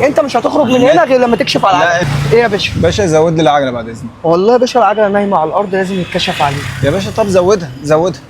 انت مش هتخرج من هنا غير لما تكشف على العجله. ايه يا باشا؟ باشا زود لي العجله بعد اذنك. والله يا باشا العجله نايمه على الارض لازم يتكشف عليها. يا باشا طب زودها زودها.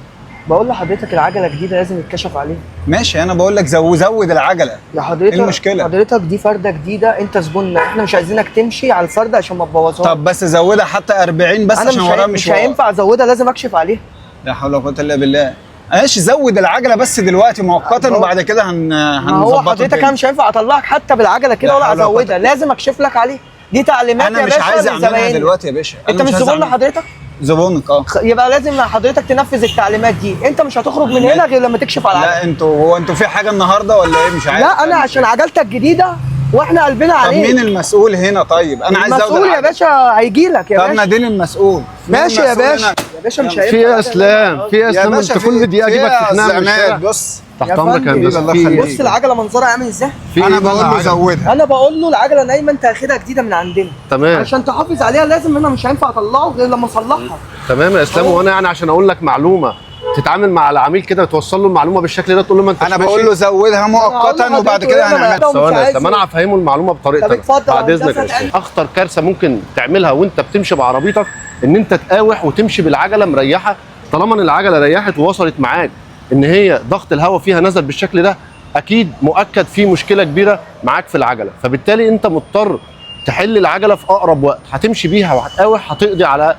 بقول لحضرتك العجله جديده لازم يتكشف عليها. ماشي انا بقول لك زود العجله. يا حضرتك ايه المشكله؟ حضرتك دي فرده جديده، انت زبوننا، احنا مش عايزينك تمشي على الفرده عشان ما تبوظهاش. طب بس زودها حتى 40 بس عشان ورايا مش هينفع ازودها، لازم اكشف عليها. لا حول ولا قوه الا بالله. ماشي زود العجله بس دلوقتي مؤقتا وبعد كده هنظبطها. هو حضرتك انا مش هينفع اطلعك حتى بالعجله كده ولا ازودها، لازم اكشف لك عليه. دي تعليمات يا باشا. انا مش عايز اعملها دلوقتي يا باشا. انت مش زبون لحضرتك؟ زبونك يبقى لازم حضرتك تنفذ التعليمات دي، انت مش هتخرج من هنا غير لما تكشف على العجله. لا انتوا في حاجه النهارده ولا ايه؟ مش عارف. لا انا عشان عجلتك جديده واحنا قلبنا عليك. طب مين المسؤول هنا؟ طيب انا عايز ازود المسؤول يا باشا هيجي لك يا باشا. طب ناديني المسؤول. ماشي يا باشا. يا باشا مش هينفع. في يا اسلام، في يا اسلام، انت كل دقيقه اجيبك في خناقه من الشارع. بص تحت امرك يا هندسه. بص العجله منظرها عامل ازاي. انا بقول له زودها. انا بقول له العجله نايمه انت اخدها جديده من عندنا. تمام. عشان تحافظ عليها لازم انا مش هينفع اطلعه غير لما اصلحها. تمام يا اسلام. وانا يعني عشان اقول لك معلومه تتعامل مع العميل كده توصل له المعلومه بالشكل ده، تقول له ما انت انا بقول له زودها مؤقتا وبعد كده هنعملها. ثواني يا اسلام، انا هفهمه المعلومه بطريقتك بعد اذنك يا اسلام. اخطر كارثه ممكن تعملها وانت بتمشي بعربيتك ان انت تقاوح وتمشي بالعجله مريحه. طالما ان العجله ريحت ووصلت معاك ان هي ضغط الهواء فيها نزل بالشكل ده، اكيد مؤكد في مشكله كبيره معاك في العجله، فبالتالي انت مضطر تحل العجله في اقرب وقت. هتمشي بيها وهتقاوح هتقضي على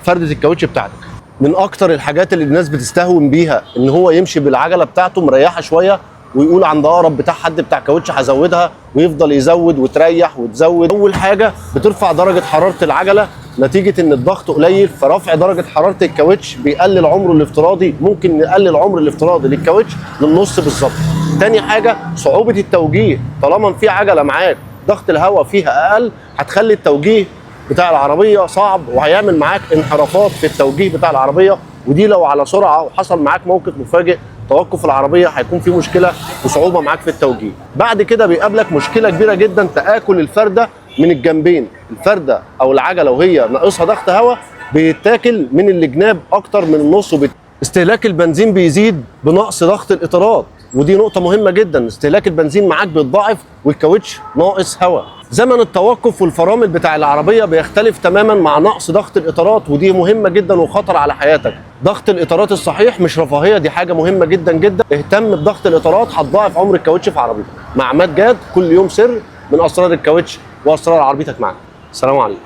فرده الكاوتش بتاعتك. من اكتر الحاجات اللي الناس بتستهون بيها ان هو يمشي بالعجله بتاعته مريحه شويه ويقول عند اقرب بتاع حد بتاع كاوتش هزودها، ويفضل يزود وتريح وتزود. اول حاجه بترفع درجه حراره العجله نتيجه ان الضغط قليل، فرفع درجه حراره الكاوتش بيقلل عمره الافتراضي، ممكن نقلل عمر الافتراضي للكاوتش للنص بالظبط. تاني حاجه صعوبه التوجيه. طالما في عجله معاك ضغط الهواء فيها اقل هتخلي التوجيه بتاع العربيه صعب وهيعمل معاك انحرافات في التوجيه بتاع العربيه، ودي لو على سرعه وحصل معاك موقف مفاجئ توقف العربيه هيكون في مشكله وصعوبه معاك في التوجيه. بعد كده بيقابلك مشكله كبيره جدا، تآكل الفرده من الجنبين. الفرده او العجله وهي ناقصها ضغط هواء بيتاكل من الجناب اكتر من النص، استهلاك البنزين بيزيد بنقص ضغط الاطارات، ودي نقطة مهمة جدا. استهلاك البنزين معاك بيتضاعف والكاوتش ناقص هواء. زمن التوقف والفرامل بتاع العربية بيختلف تماما مع نقص ضغط الإطارات، ودي مهمة جدا وخطر على حياتك. ضغط الإطارات الصحيح مش رفاهية، دي حاجة مهمة جدا جدا. اهتم بضغط الإطارات هتضاعف عمر الكاوتش في عربيتك. مع عماد جاد، كل يوم سر من أسرار الكاوتش وأسرار عربيتك معاك. السلام عليكم.